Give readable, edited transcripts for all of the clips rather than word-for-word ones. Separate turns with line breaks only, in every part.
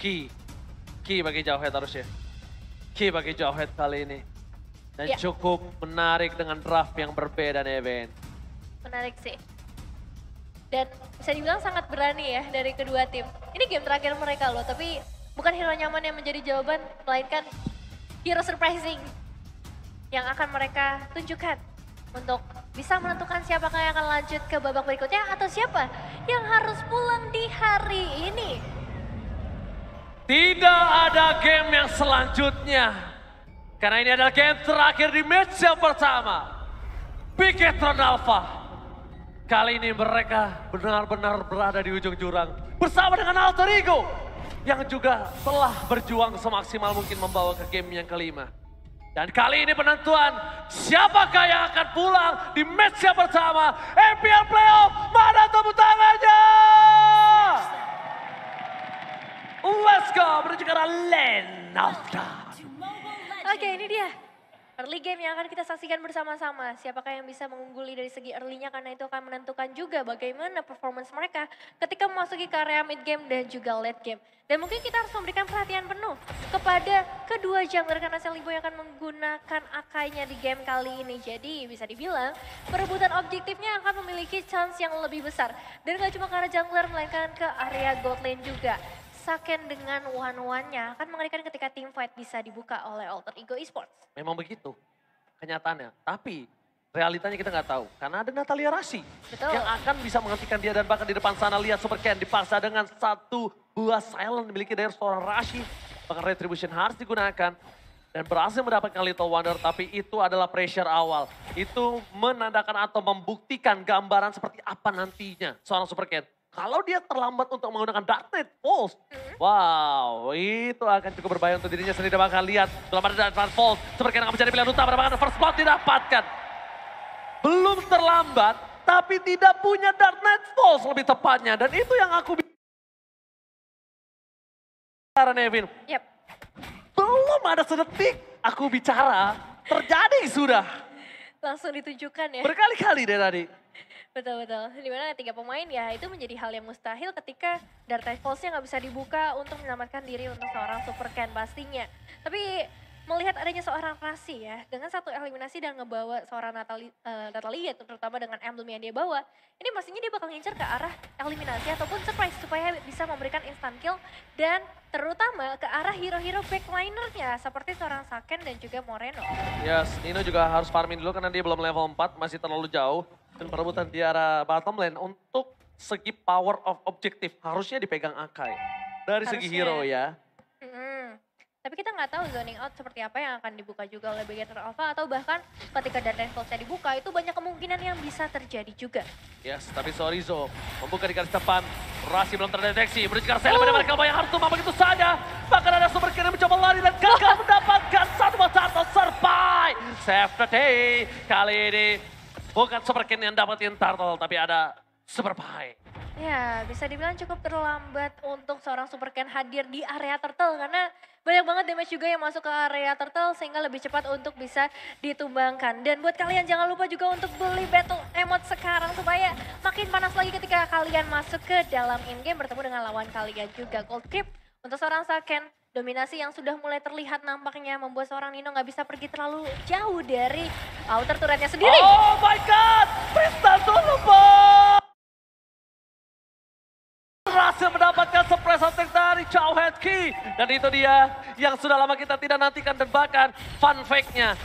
Key. Key bagi Jauhead harusnya. Key bagi Jauhead kali ini. Dan cukup menarik dengan draft yang berbeda nih, Ben.
Menarik sih. Dan bisa dibilang sangat berani ya dari kedua tim. Ini game terakhir mereka loh, tapi bukan hero nyaman yang menjadi jawaban, melainkan hero surprising yang akan mereka tunjukkan untuk bisa menentukan siapakah yang akan lanjut ke babak berikutnya atau siapa yang harus pulang di hari ini.
Tidak ada game yang selanjutnya. Karena ini adalah game terakhir di match yang pertama. Bigetron Alpha. Kali ini mereka benar-benar berada di ujung jurang. Bersama dengan Alter Ego. Yang juga telah berjuang semaksimal mungkin membawa ke game yang kelima. Dan kali ini penentuan siapakah yang akan pulang di match yang pertama. MPL Playoff, mana tepuk tangannya? Let's go, menuju ke arah Land of Dawn.
Oke, ini dia. Early game yang akan kita saksikan bersama-sama. Siapakah yang bisa mengungguli dari segi early-nya karena itu akan menentukan juga bagaimana performance mereka ketika memasuki ke area mid game dan juga late game. Dan mungkin kita harus memberikan perhatian penuh kepada kedua jungler karena Celiboy akan menggunakan Akainya di game kali ini. Jadi bisa dibilang perebutan objektifnya akan memiliki chance yang lebih besar. Dan gak cuma ke arah jungler melainkan ke area gold lane juga. Saken dengan one-one-nya akan mengerikan ketika team fight bisa dibuka oleh Alter Ego Esports.
Memang begitu kenyataannya, tapi realitanya kita nggak tahu. Karena ada Natalia Rashi yang akan bisa menghentikan dia dan bahkan di depan sana lihat Super Ken dipaksa dengan satu buah silent dimiliki dari seorang Rashi. Bahkan Retribution harus digunakan dan berhasil mendapatkan Little Wonder, tapi itu adalah pressure awal. Itu menandakan atau membuktikan gambaran seperti apa nantinya seorang Super Ken. Kalau dia terlambat untuk menggunakan Dark Knight Pulse, wow, itu akan cukup berbahaya untuk dirinya sendiri. Bahkan lihat, belum ada Dark Knight Pulse, seperti yang akan menjadi pilihan utama, bahkan first blood didapatkan. Belum terlambat, tapi tidak punya Dark Knight Pulse lebih tepatnya. Dan itu yang aku bicara, Nevin.
Yep.
Belum ada sedetik aku bicara, terjadi sudah.
Langsung ditunjukkan ya.
Berkali-kali deh tadi.
Betul-betul, dimana 3 pemain ya itu menjadi hal yang mustahil ketika Dark Tide Pulse-nya nggak bisa dibuka untuk menyelamatkan diri untuk seorang Super Ken pastinya. Tapi melihat adanya seorang Rashi ya, dengan satu eliminasi dan ngebawa seorang Natalia terutama dengan emblem yang dia bawa, ini pastinya dia bakal ngincer ke arah eliminasi ataupun surprise supaya bisa memberikan instant kill dan terutama ke arah hero-hero backliner-nya seperti seorang Saken dan juga Moreno.
Yes, Nino juga harus farming dulu karena dia belum level 4, masih terlalu jauh. Dan perebutan di arah bottom lane untuk segi power of objective harusnya dipegang Akai. Dari segi hero ya.
Tapi kita nggak tahu zoning out seperti apa yang akan dibuka juga oleh Bigetron Alpha atau bahkan ketika Dark Knight Pulse-nya dibuka itu banyak kemungkinan yang bisa terjadi juga.
Yes, tapi Sorizo membuka di garis depan. Rashi belum terdeteksi, menuju ke arah Sela pada mereka yang harus tumbang begitu saja. Bahkan ada Super Ken yang mencoba lari dan gagal mendapatkan satu turtle survive. Save the day. Kali ini bukan Super Ken yang dapetin turtle, tapi ada Super Pie.
Ya, bisa dibilang cukup terlambat untuk seorang Super Ken hadir di area turtle karena banyak banget damage juga yang masuk ke area turtle sehingga lebih cepat untuk bisa ditumbangkan. Dan buat kalian jangan lupa juga untuk beli battle emote sekarang supaya makin panas lagi ketika kalian masuk ke dalam in-game bertemu dengan lawan kalian juga. Gold Creep untuk seorang Saken, dominasi yang sudah mulai terlihat nampaknya membuat seorang Nino nggak bisa pergi terlalu jauh dari outer turretnya sendiri.
Oh my god, Tristan tolong Bang! Berhasil mendapatkan surprise attack dari Jauhead Key. Dan itu dia yang sudah lama kita tidak nantikan dan bahkan fun fact-nya.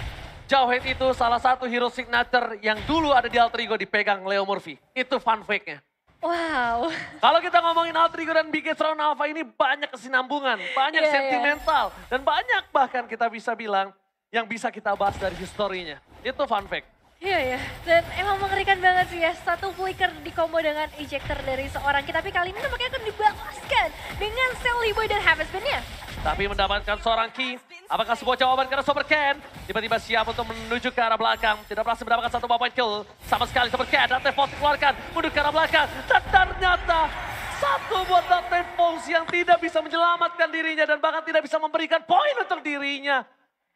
Jauhead itu salah satu hero signature yang dulu ada di Alter Ego dipegang Leo Murphy. Itu fun fact-nya.
Wow.
Kalau kita ngomongin Alter Ego dan Bigetron Alpha ini banyak kesinambungan, banyak sentimental. Dan banyak bahkan kita bisa bilang yang bisa kita bahas dari historinya. Itu fun fact.
Iya ya, dan emang mengerikan banget sih ya. Satu flicker di combo dengan ejector dari seorang kita. Tapi kali ini nampaknya akan dibalaskan dengan Celiboy dan Harvest Bin-nya.
Tapi mendapatkan seorang Key, apakah sebuah jawaban karena Super Ken tiba-tiba siap untuk menuju ke arah belakang. Tidak berhasil mendapatkan satu buah point kill. Sama sekali Super Ken, dan T-Force dikeluarkan, mundur ke arah belakang. Dan ternyata satu buah T-Force yang tidak bisa menyelamatkan dirinya dan bahkan tidak bisa memberikan poin untuk dirinya.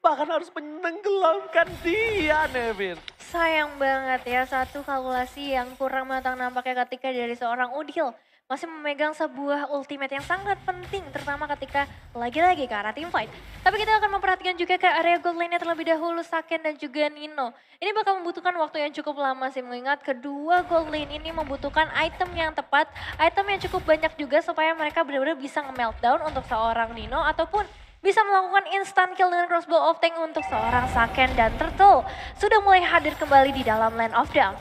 Bahkan harus menenggelamkan dia, Nevin.
Sayang banget ya, satu kalkulasi yang kurang matang nampaknya ketika dari seorang Udil masih memegang sebuah ultimate yang sangat penting, terutama ketika lagi-lagi ke arah team fight. Tapi kita akan memperhatikan juga ke area gold lane-nya terlebih dahulu, Saken dan juga Nino. Ini bakal membutuhkan waktu yang cukup lama sih, mengingat kedua gold lane ini membutuhkan item yang tepat, item yang cukup banyak juga supaya mereka benar-benar bisa nge-meltdown untuk seorang Nino, ataupun bisa melakukan instant kill dengan crossbow of tank untuk seorang Saken dan Turtle. Sudah mulai hadir kembali di dalam Land of Dawn.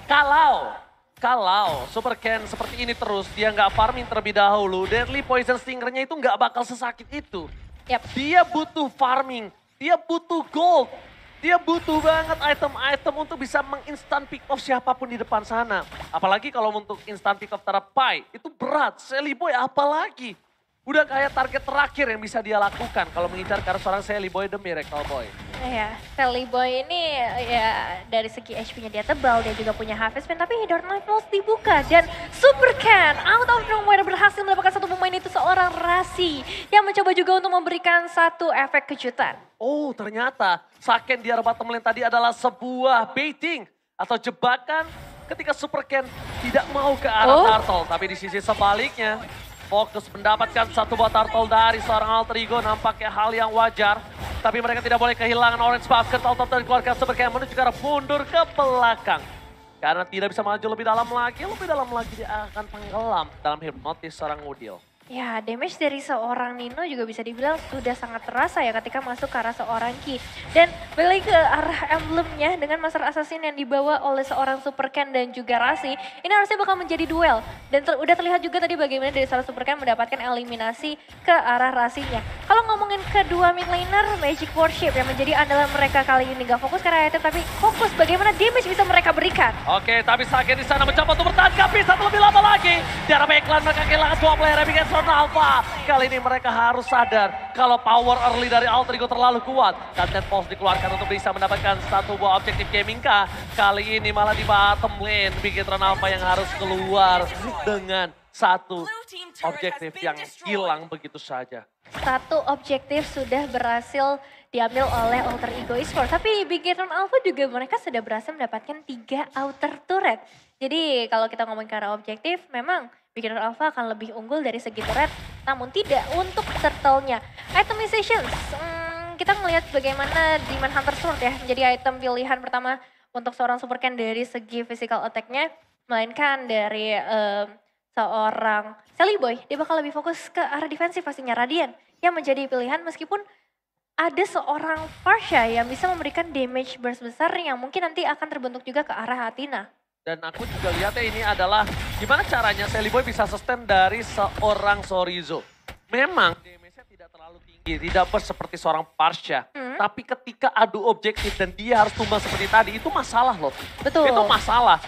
Kalau Super Ken seperti ini terus, dia nggak farming terlebih dahulu, Deadly Poison Stinger-nya itu nggak bakal sesakit itu.
Yap.
Dia butuh farming, dia butuh gold, dia butuh banget item-item untuk bisa menginstan pick off siapapun di depan sana. Apalagi kalau untuk instant pick off terhadap Pai, itu berat. Sally Boy apalagi. Udah kayak target terakhir yang bisa dia lakukan kalau mengincar karena seorang Sally Boy, The Miracle Boy.
Ya, Sally Boy ini ya dari segi HP-nya dia tebal, dia juga punya Harvest Moon, tapi Dark Knight Pulse dibuka dan Super Ken out of nowhere berhasil mendapatkan satu pemain itu, seorang Rasi yang mencoba juga untuk memberikan satu efek kejutan.
Oh, ternyata Saken di arah bottom lane tadi adalah sebuah baiting atau jebakan ketika Super Ken tidak mau ke arah Turtle, tapi di sisi sebaliknya fokus mendapatkan satu buah turtle dari seorang alter ego, nampaknya hal yang wajar. Tapi mereka tidak boleh kehilangan orange buff, turtle dikeluarkan Super Ken menuju ke arah mundur ke belakang. Karena tidak bisa maju lebih dalam lagi dia akan tenggelam dalam hipnotis seorang Udil.
Ya, damage dari seorang Nino juga bisa dibilang sudah sangat terasa ya ketika masuk ke arah seorang Ki. Dan balik ke arah emblemnya dengan Master Assassin yang dibawa oleh seorang Super Ken dan juga Rasi. Ini harusnya bakal menjadi duel. Dan udah terlihat juga tadi bagaimana dari seorang Super Ken mendapatkan eliminasi ke arah Rasinya. Kalau ngomongin kedua mid laner, Magic Worship yang menjadi andalan mereka kali ini. Gak fokus ke arah item, tapi fokus bagaimana damage bisa mereka berikan.
Oke, tapi Saken di sana mencoba untuk bertahan, gak bisa lebih lama lagi. Di arah backline mereka kehilangan dua player, Abigail Alpha. Kali ini mereka harus sadar kalau power early dari Alter Ego terlalu kuat. Content Pulse dikeluarkan untuk bisa mendapatkan satu buah objektif gaming kah. Kali ini malah di bottom lane Bigetron Alpha yang harus keluar dengan satu objektif yang hilang begitu saja.
Satu objektif sudah berhasil diambil oleh Alter Ego Esports. Tapi Bigetron Alpha juga mereka sudah berhasil mendapatkan 3 outer turret. Jadi kalau kita ngomong ke arah objektif, memang Bigetron Alpha akan lebih unggul dari segi turret. Namun tidak untuk turtle-nya. Itemizations, kita ngelihat bagaimana Demon Hunter Sword ya menjadi item pilihan pertama untuk seorang Super Ken dari segi physical attack-nya. Melainkan dari seorang Sally Boy, dia bakal lebih fokus ke arah defensif pastinya. Radiant yang menjadi pilihan meskipun ada seorang Farsha yang bisa memberikan damage burst besar yang mungkin nanti akan terbentuk juga ke arah Athena.
Dan aku juga lihatnya ini adalah gimana caranya Sally Boy bisa sustain dari seorang Sorizo. Memang damage-nya tidak terlalu tinggi, tidak seperti seorang Farsha. Tapi ketika adu objektif dan dia harus tumbang seperti tadi, itu masalah loh.
Betul.
Itu masalah.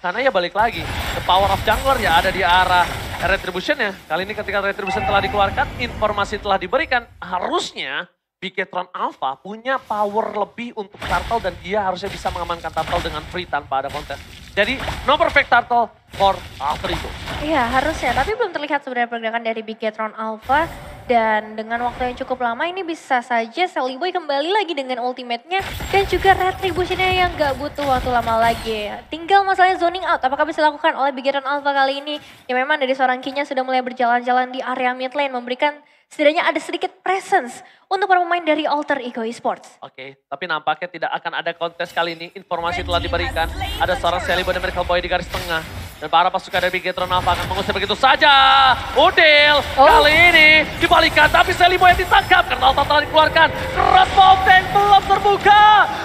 Karena ya balik lagi, the power of jungler ya ada di arah Retribution ya. Kali ini ketika Retribution telah dikeluarkan, informasi telah diberikan, harusnya Bigetron Alpha punya power lebih untuk Turtle dan dia harusnya bisa mengamankan Turtle dengan free tanpa ada kontes. Jadi no perfect Turtle for Alter Ego.
Iya harusnya, tapi belum terlihat sebenarnya pergerakan dari Bigetron Alpha. Dan dengan waktu yang cukup lama ini bisa saja Sally Boy kembali lagi dengan ultimate-nya. Dan juga Retribution-nya yang gak butuh waktu lama lagi. Tinggal masalahnya zoning out, apakah bisa dilakukan oleh Bigetron Alpha kali ini. Ya memang dari seorang Kinya sudah mulai berjalan-jalan di area mid lane, memberikan setidaknya ada sedikit presence untuk para pemain dari Alter Ego Esports.
Oke, tapi nampaknya tidak akan ada kontes kali ini. Informasi telah diberikan, ada seorang Sally Boy dan Miracle Boy di garis tengah. Dan para pasukan dari Bigetron Alpha akan mengusir begitu saja. Udil kali ini dibalikan, tapi Sally Boy yang ditangkap karena Alta telah dikeluarkan. Crossbow Tank belum terbuka.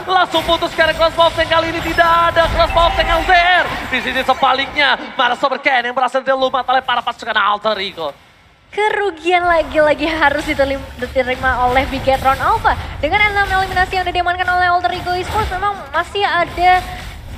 Langsung putus karena Crossbow Tank kali ini tidak ada Crossbow Tank LDR. Di sini sebaliknya, mana Super Ken yang berhasil dilumat oleh para pasukan Alter Ego.
Kerugian lagi-lagi harus diterima oleh Bigetron Alpha. Dengan 6 eliminasi yang sudah diamankan oleh Alter Ego Esports, memang masih ada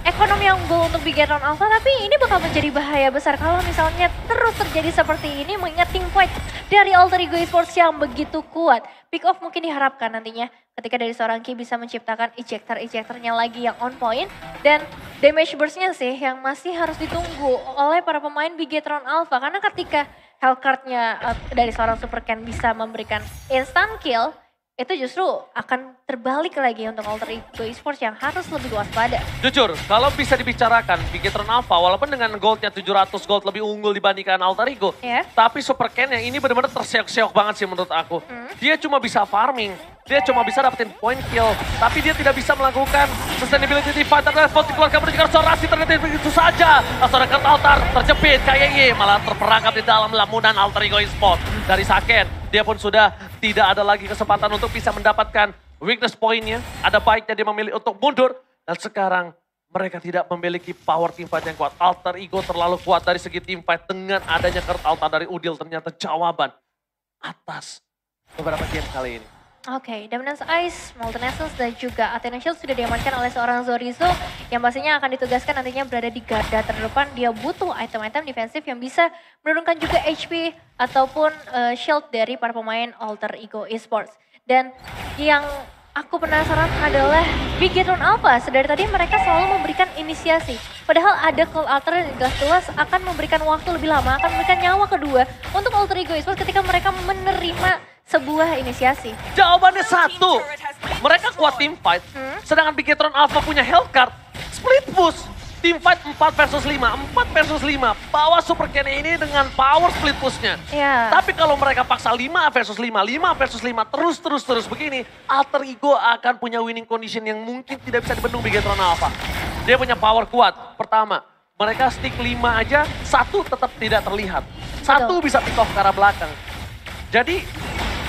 ekonomi yang unggul untuk Bigetron Alpha, tapi ini bakal menjadi bahaya besar kalau misalnya terus terjadi seperti ini, mengingat team fight dari Alter Ego Esports yang begitu kuat. Pick off mungkin diharapkan nantinya ketika dari seorang Ki bisa menciptakan ejector-ejectornya lagi yang on point. Dan damage burst-nya sih yang masih harus ditunggu oleh para pemain Bigetron Alpha. Karena ketika Hellcard-nya dari seorang Super Ken bisa memberikan instant kill, itu justru akan terbalik lagi untuk Alter Ego Esports yang harus lebih waspada.
Jujur, kalau bisa dibicarakan Bigetron Alpha, walaupun dengan goldnya 700 gold lebih unggul dibandingkan Alter Ego,
Ya.
tapi Super Ken yang ini benar-benar terseok-seok banget sih menurut aku. Dia cuma bisa farming, dia cuma bisa dapetin point kill, tapi dia tidak bisa melakukan sustainability fight adalah spot dikeluarkan menuju ke Sorasi ternyata begitu saja. Seorang Kurt Altar terjepit, KYY malah terperangkap di dalam lamunan Alter Ego Esports dari Saken. Dia pun sudah tidak ada lagi kesempatan untuk bisa mendapatkan weakness point-nya. Ada baiknya dia memilih untuk mundur. Dan sekarang mereka tidak memiliki power teamfight yang kuat. Alter Ego terlalu kuat dari segi teamfight. Dengan adanya Kurt Altar dari Udil ternyata jawaban atas beberapa game kali ini.
Oke, Dominance Ice, Molten Essence, dan juga Athena Shield sudah diamankan oleh seorang Zorizo yang pastinya akan ditugaskan nantinya berada di garda terdepan. Dia butuh item-item defensif yang bisa menurunkan juga HP ataupun shield dari para pemain Alter Ego Esports. Dan yang aku penasaran adalah Bigetron Alpha. Sedari tadi mereka selalu memberikan inisiasi. Padahal ada Cold Altar yang jelas-jelas akan memberikan waktu lebih lama, akan memberikan nyawa kedua untuk Alter Ego Esports ketika mereka menerima sebuah inisiasi.
Jawabannya satu, mereka kuat team fight, sedangkan Bigetron Alpha punya Hellcard, split push, team fight 4 versus 5, 4 versus 5, bawa Super Ken ini dengan power split pushnya.
Ya.
Tapi kalau mereka paksa 5 versus 5, 5 versus 5, terus begini, Alter Ego akan punya winning condition yang mungkin tidak bisa dibendung Bigetron Alpha. Dia punya power kuat, pertama, mereka stick 5 aja, satu tetap tidak terlihat. Satu bisa pick off ke arah belakang. Jadi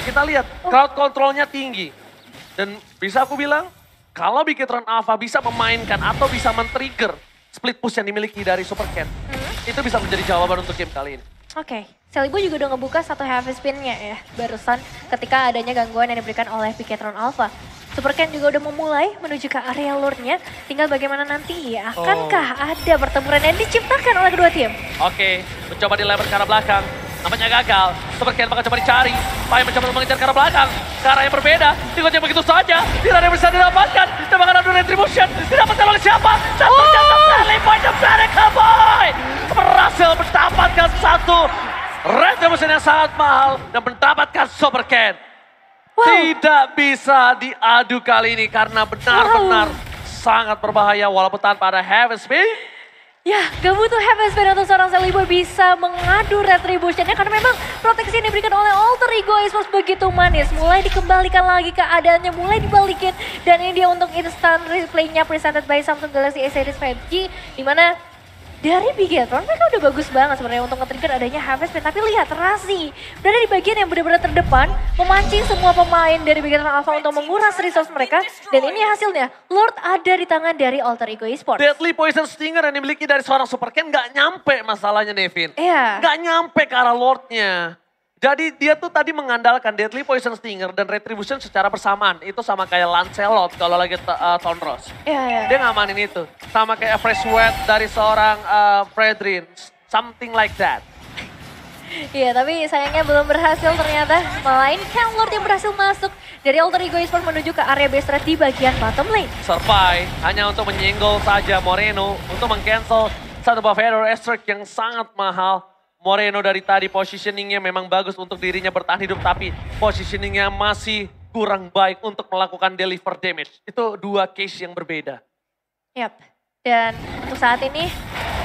kita lihat crowd controlnya tinggi. Dan bisa aku bilang, kalau Bigetron Alpha bisa memainkan atau bisa men-trigger split push yang dimiliki dari Super Ken, itu bisa menjadi jawaban untuk game kali ini.
Oke, Selibu juga udah ngebuka satu heavy spin-nya ya, barusan ketika adanya gangguan yang diberikan oleh Bigetron Alpha. Super Ken juga udah memulai menuju ke area lure-nya, tinggal bagaimana nanti ya, akankah ada pertempuran yang diciptakan oleh kedua tim?
Oke, mencoba dilempar ke arah belakang. Namanya gagal, Super Ken bakal coba dicari. Pai mencoba mengejar ke arah belakang, ke arah yang berbeda. Dikotnya begitu saja, tidak ada yang bisa didapatkan. Kita bakal adu retribution, didapatkan oleh siapa? Dan ternyata Sally Boy the Barraca Boy berhasil mendapatkan satu retribution yang sangat mahal dan mendapatkan Super Ken. Tidak bisa diadu kali ini karena benar-benar sangat berbahaya walaupun tanpa ada heavy spin.
Ya, gak butuh heavy spin untuk seorang Seliboy bisa mengadu retributionnya karena memang proteksi yang diberikan oleh Alter Ego Esports begitu manis. Mulai dikembalikan lagi keadaannya, mulai dibalikin. Dan ini dia untuk instant replaynya presented by Samsung Galaxy A Series 5G. Dimana dari Bigetron mereka udah bagus banget sebenarnya untuk nge-trigger adanya heavy spin. Tapi lihat, Rasi berada di bagian yang benar-benar terdepan, memancing semua pemain dari Bigetron Alpha untuk menguras resource mereka. Dan ini hasilnya, Lord ada di tangan dari Alter Ego Esports.
Deadly Poison Stinger yang dimiliki dari seorang Super Ken gak nyampe masalahnya Nevin.
Iya.
Gak nyampe ke arah Lordnya. Jadi dia tuh tadi mengandalkan Deadly Poison Stinger dan Retribution secara bersamaan. Itu sama kayak Lancelot kalau lagi Tonros.
Iya.
Dia ngamanin itu. Sama kayak Fresh Sweat dari seorang Fredrin. Something like that.
Iya, tapi sayangnya belum berhasil ternyata. Melainkan Lord yang berhasil masuk dari Alter Ego Esports menuju ke area base trade di bagian bottom lane.
Survive hanya untuk menyenggol saja Moreno. Untuk meng-cancel satu buff Error Extract yang sangat mahal. Moreno dari tadi positioningnya memang bagus untuk dirinya bertahan hidup. Tapi positioningnya masih kurang baik untuk melakukan deliver damage. Itu dua case yang berbeda.
Yap, dan untuk saat ini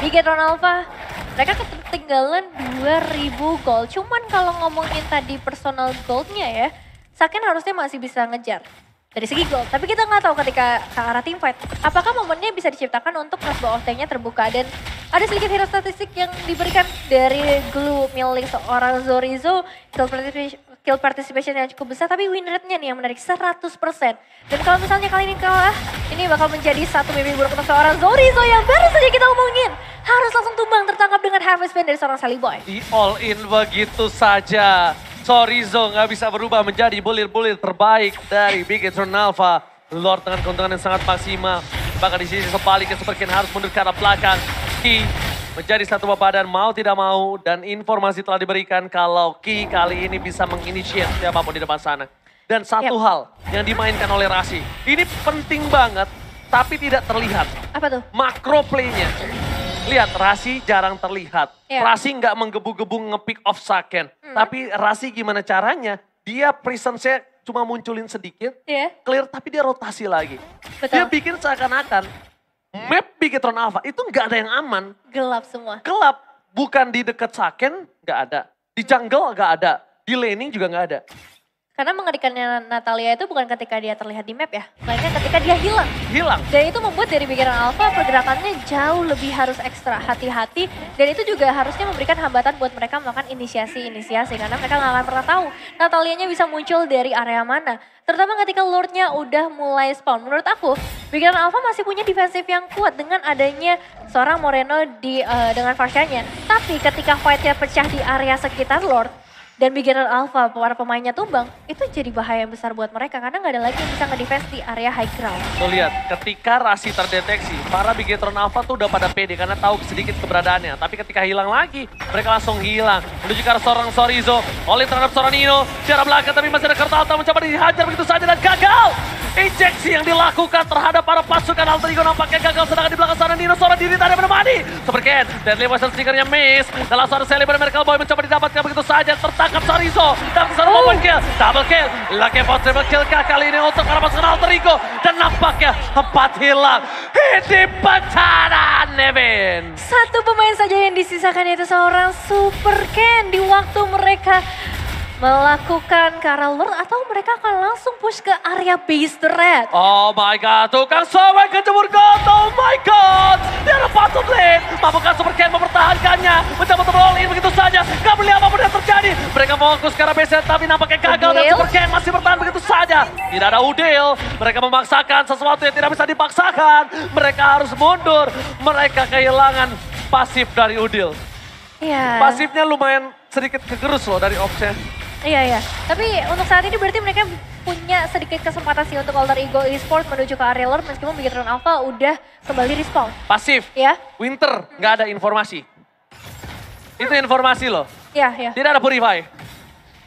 Bigetron Alpha mereka ketinggalan 2000 gold. Cuman kalau ngomongin tadi personal goldnya ya, Saken harusnya masih bisa ngejar dari segi gold. Tapi kita nggak tahu ketika ke arah team fight, apakah momennya bisa diciptakan untuk crossbow of tank-nya terbuka. Dan ada sedikit hero statistik yang diberikan dari glue milik seorang Zorizo, kill participation yang cukup besar, tapi win rate-nya nih yang menarik 100%. Dan kalau misalnya kali ini kalah, ini bakal menjadi satu mimpi buruk untuk seorang Zorizo yang baru saja kita omongin. Harus langsung tumbang tertangkap dengan harvest spin dari seorang Seliboy.
Di all in begitu saja. Zorizo nggak bisa berubah menjadi bulir-bulir terbaik dari Bigetron Alpha. Lord dengan keuntungan yang sangat maksimal. Bahkan di sisi sebaliknya Super Ken harus mundur ke arah belakang. Ki menjadi satu badan mau tidak mau. Dan informasi telah diberikan kalau Ki kali ini bisa menginisiasi siapapun di depan sana. Dan satu hal yang dimainkan oleh Rasi. Ini penting banget tapi tidak terlihat.
Apa tuh?
Makro play-nya. Lihat, Rasi jarang terlihat.
Yeah.
Rasi nggak menggebu-gebu nge-pick off Saken. Tapi Rasi gimana caranya? Dia presence-nya cuma munculin sedikit,
Iya,
clear tapi dia rotasi lagi. Dia
betul.
bikin seakan-akan map Bigetron Alpha itu nggak ada yang aman.
Gelap semua.
Gelap, bukan di dekat Saken nggak ada. Di jungle nggak ada, di laning juga nggak ada.
Karena mengerikannya Natalia itu bukan ketika dia terlihat di map ya, melainkan ketika dia hilang.
Hilang.
Dan itu membuat dari Bigetron Alpha pergerakannya jauh lebih harus ekstra hati-hati. Dan itu juga harusnya memberikan hambatan buat mereka melakukan inisiasi-inisiasi. Karena mereka nggak akan pernah tahu Natalianya bisa muncul dari area mana. Terutama ketika Lordnya udah mulai spawn. Menurut aku, Bigetron Alpha masih punya defensif yang kuat dengan adanya seorang Moreno dengan Farsianya. Tapi ketika fightnya pecah di area sekitar Lord, dan Bigetron Alpha, para pemainnya tumbang, itu jadi bahaya yang besar buat mereka. Karena nggak ada lagi yang bisa ngedefense di area high ground.
Tuh lihat, ketika Rasi terdeteksi, para Bigetron Alpha tuh udah pada pede karena tahu sedikit keberadaannya. Tapi ketika hilang lagi, mereka langsung hilang. Menuju ke arah seorang Sorizo, oleh terhadap seorang Nino. Jarak belakang tapi masih ada Kartalta mencoba dihajar begitu saja dan gagal. Injeksi yang dilakukan terhadap para pasukan Alter Ego nampaknya gagal. Sedangkan di belakang sana Nino seorang diri tadi menemani. Super Ken, Deadly Poison Stingernya miss. Dan langsung ada Celebrate Miracle Boy mencoba didapatkan begitu saja. Tertangkap Sorizo, dapat seorang point kill. Double kill, Lucky Force triple kill kali ini untuk para pasukan Alter Ego. Dan nampaknya 4 hilang. Ini bencana Nevin.
Satu pemain saja yang disisakan yaitu seorang Super Ken di waktu mereka melakukan ke arah Lord atau mereka akan langsung push ke area base the red.
Oh my god, tukang sobat kecebur got, oh my god. Dia ada patut lane, mampukah Super Ken mempertahankannya, mencoba untuk roll in begitu saja. Gak beli apapun yang terjadi, mereka fokus ke arah base tapi nampaknya gagal dan Super Ken masih bertahan begitu saja. Tidak ada Udil, mereka memaksakan sesuatu yang tidak bisa dipaksakan. Mereka harus mundur, mereka kehilangan pasif dari Udil.
Iya.
Pasifnya lumayan sedikit kegerus loh dari Ops-nya.
Iya. Tapi untuk saat ini berarti mereka punya sedikit kesempatan sih untuk Alter Ego Esports menuju ke area Lord meskipun Bigetron Alpha udah kembali respawn.
Pasif,
Ya,
Winter, nggak ada informasi. Itu informasi loh.
ya.
Tidak ada Purify.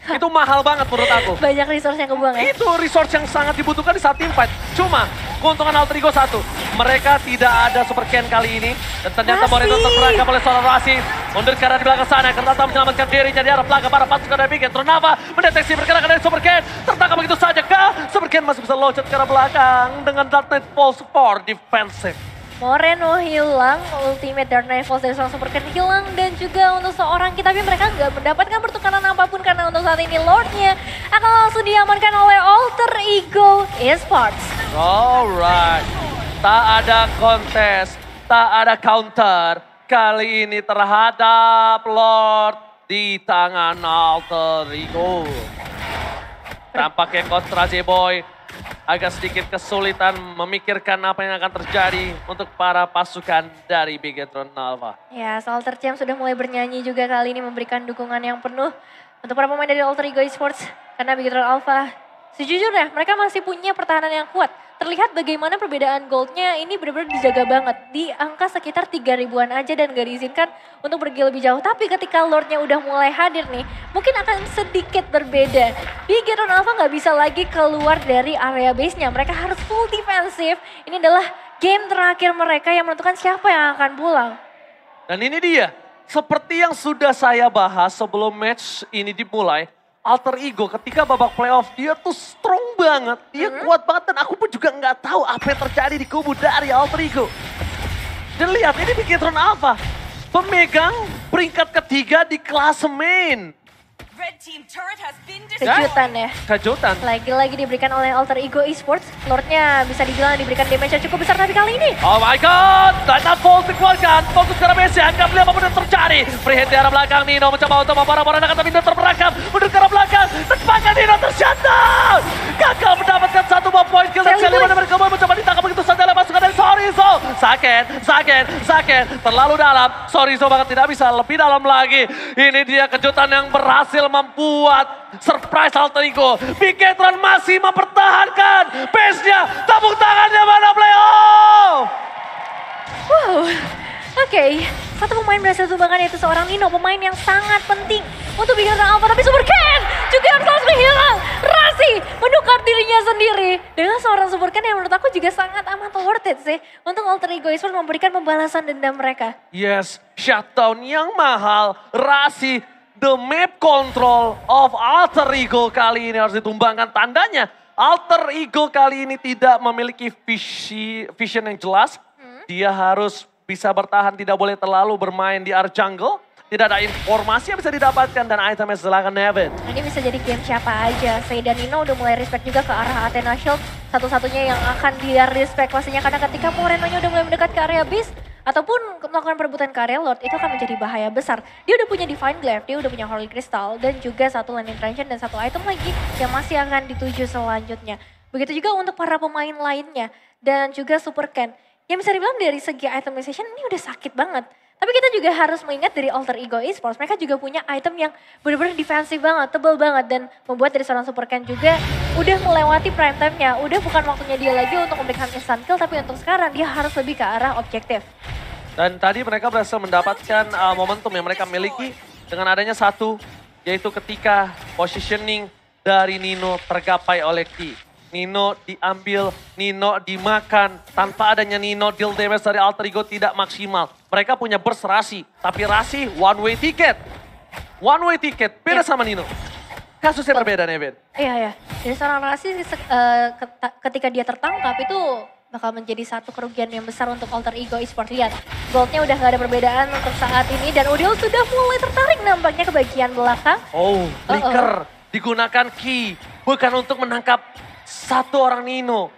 Itu mahal banget menurut aku.
Banyak resource yang kebuang ya.
Itu resource yang sangat dibutuhkan di saat team fight. Cuma keuntungan Alter Ego satu. Mereka tidak ada Super Ken kali ini. Dan ternyata
Rasi.
Moreno terperangkap oleh seorang Rasi. Mundur karena di belakang sana. Karena menyelamatkan dirinya di arah belakang para pasukan dari Bigetron Alpha. Mendeteksi pergerakan dari Super Ken. Tertangkap begitu saja kah? Super Ken masih bisa loncat ke arah belakang. Dengan Dark Knight Pulse for defensive.
Moreno hilang, ultimate Dark Knight Falls dari seorang Super Ken hilang, dan juga untuk seorang kita, tapi mereka nggak mendapatkan pertukaran apapun karena untuk saat ini Lordnya akan langsung diamankan oleh Alter Ego Esports.
Alright, tak ada kontes, tak ada counter kali ini terhadap Lord di tangan Alter Ego. Tampaknya kontra J-Boy agak sedikit kesulitan memikirkan apa yang akan terjadi untuk para pasukan dari Bigetron Alpha.
Ya, Alter Jam sudah mulai bernyanyi juga kali ini memberikan dukungan yang penuh untuk para pemain dari Alter Ego Esports. Karena Bigetron Alpha, sejujurnya mereka masih punya pertahanan yang kuat. Terlihat bagaimana perbedaan goldnya ini benar-benar dijaga banget. Di angka sekitar 3.000-an aja dan gak diizinkan untuk pergi lebih jauh. Tapi ketika Lordnya udah mulai hadir nih, mungkin akan sedikit berbeda. Bigetron Alpha gak bisa lagi keluar dari area base-nya. Mereka harus full defensif. Ini adalah game terakhir mereka yang menentukan siapa yang akan pulang.
Dan ini dia, seperti yang sudah saya bahas sebelum match ini dimulai, Alter Ego ketika babak playoff dia tuh strong banget, dia kuat banget dan aku pun juga nggak tahu apa yang terjadi di kubu dari Alter Ego. Dan lihat ini Bigetron Alpha, pemegang peringkat ketiga di klasemen.
Red team turret has been destroyed.
Kejutan ya.
Kejutan.
Lagi-lagi diberikan oleh Alter Ego Esports. Lordnya bisa dibilang diberikan damage yang cukup besar tapi kali ini.
Oh my god, Dynavolt dikeluarkan, fokus ke arah base, anggap lihat apapun yang terjadi. Free hit di arah belakang, Nino mencoba untuk memborong-borong tapi Nino terperangkap. Mundur ke arah belakang, terbakar Nino tershutdown. Gagal mendapatkan satu buah point kill dan Sally mereka mencoba ditangkap begitu saja oleh pasukan dari Sorizo. Sakit, terlalu dalam. Sorizo bahkan tidak bisa lebih dalam lagi. Ini dia kejutan yang berhasil membuat surprise Alter Ego. Bigetron masih mempertahankan base-nya. Tepuk tangannya mana playoff?
Wow, oke. Satu pemain berhasil tumbangkan yaitu seorang Nino, pemain yang sangat penting untuk Bigetron Alpha. Tapi Super Ken juga harus langsung hilang. Rasi menukar dirinya sendiri dengan seorang Super Ken yang menurut aku juga sangat amat worth it sih. Untuk Alter Ego Esports memberikan pembalasan dendam mereka.
Yes, shutdown yang mahal. Rasi the map control of Alter Ego kali ini harus ditumbangkan. Tandanya Alter Ego kali ini tidak memiliki vision yang jelas. Dia harus bisa bertahan, tidak boleh terlalu bermain di area jungle. Tidak ada informasi yang bisa didapatkan dan itemnya silakan Nevin.
Ini bisa jadi game siapa aja. Faye dan Nino udah mulai respect juga ke arah Athena Shield. Satu-satunya yang akan dia respect pastinya karena ketika Morenonya udah mulai mendekat ke area base ataupun melakukan perebutan ke area Lord, itu akan menjadi bahaya besar. Dia udah punya Divine Glaive, dia udah punya Holy Crystal dan juga satu Landing Trenchant dan satu item lagi yang masih akan dituju selanjutnya. Begitu juga untuk para pemain lainnya dan juga Super Ken. Yang bisa dibilang dari segi itemization ini udah sakit banget. Tapi kita juga harus mengingat dari Alter Ego Esports, mereka juga punya item yang benar-benar defensif banget, tebal banget. Dan membuat dari seorang Super Ken juga udah melewati prime time-nya. Udah bukan waktunya dia lagi untuk memberikan instant kill, tapi untuk sekarang dia harus lebih ke arah objektif.
Dan tadi mereka berhasil mendapatkan momentum yang mereka miliki dengan adanya satu, yaitu ketika positioning dari Nino tergapai oleh Ki. Nino diambil, Nino dimakan. Tanpa adanya Nino, deal damage dari Alter Ego tidak maksimal. Mereka punya burst Rasi, tapi Rasi one way ticket. One way ticket, beda sama Nino. Kasusnya berbeda, Nevin.
Iya. Jadi seorang Rasi ketika dia tertangkap itu bakal menjadi satu kerugian yang besar untuk Alter Ego Esports. Lihat, goldnya udah gak ada perbedaan untuk saat ini. Dan Udil sudah mulai tertarik nampaknya ke bagian belakang.
Oh, flicker digunakan Ki. Bukan untuk menangkap satu orang Nino.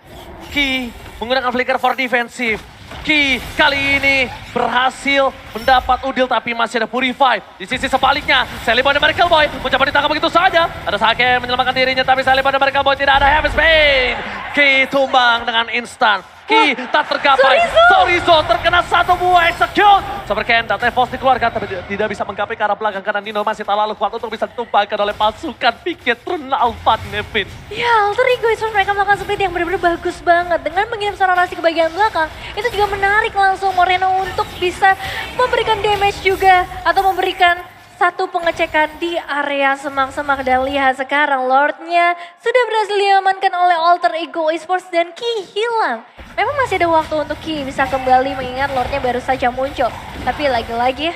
Ki menggunakan flicker for defensive. Ki kali ini berhasil mendapat Udil tapi masih ada Purify. Di sisi sebaliknya, Celeborn dan Miracle Boy mencoba ditangkap begitu saja. Ada Sake menyelamatkan dirinya tapi Celeborn dan Miracle Boy tidak ada Heaven's Bane. Ki tumbang dengan instan. Ki tak tergapai. Sorizo terkena satu buah execute. Super Ken dan Tevos dikeluarkan tapi tidak bisa menggapai ke arah belakang karena Nino masih terlalu kuat untuk bisa ditumbangkan oleh pasukan Piketron Alpha Nevin.
Ya, Alter Ego Esports mereka melakukan split yang benar-benar bagus banget. Dengan mengirim seorang Rasi ke bagian belakang, itu juga menarik langsung Moreno untuk bisa memberikan damage juga. Atau memberikan satu pengecekan di area semak-semak. Dan lihat sekarang Lordnya sudah berhasil diamankan oleh Alter Ego Esports dan Ki hilang. Memang masih ada waktu untuk Ki bisa kembali mengingat Lordnya baru saja muncul. Tapi lagi-lagi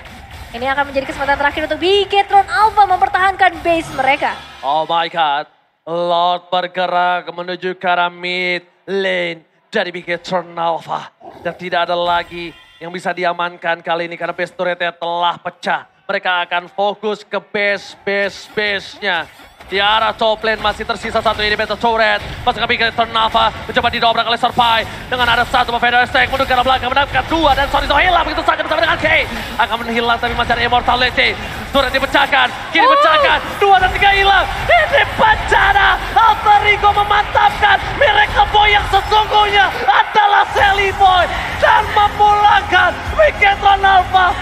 ini akan menjadi kesempatan terakhir untuk Piketron Alpha mempertahankan base mereka.
Oh my god, Lord bergerak menuju ke arah mid lane dari Piketron Alpha. Dan tidak ada lagi yang bisa diamankan kali ini karena base turretnya telah pecah. Mereka akan fokus ke base-nya. Di arah top lane masih tersisa satu ini Battle Turret. Pasukan Piketron Alpha mencoba didobrak oleh Survive. Dengan ada satu Feather Stack menuju ke arah belakang mendapatkan dua dan Sorizo hilang begitu saja bersama dengan K. Akan menghilang tapi masih ada Immortality. Turret dipecahkan, kiri pecahkan, 2 dan 3 hilang. Ini bencana. Alter Ego memantapkan Miracle Boy yang sesungguhnya adalah Sally Boy. Dan memulangkan Piketron Alpha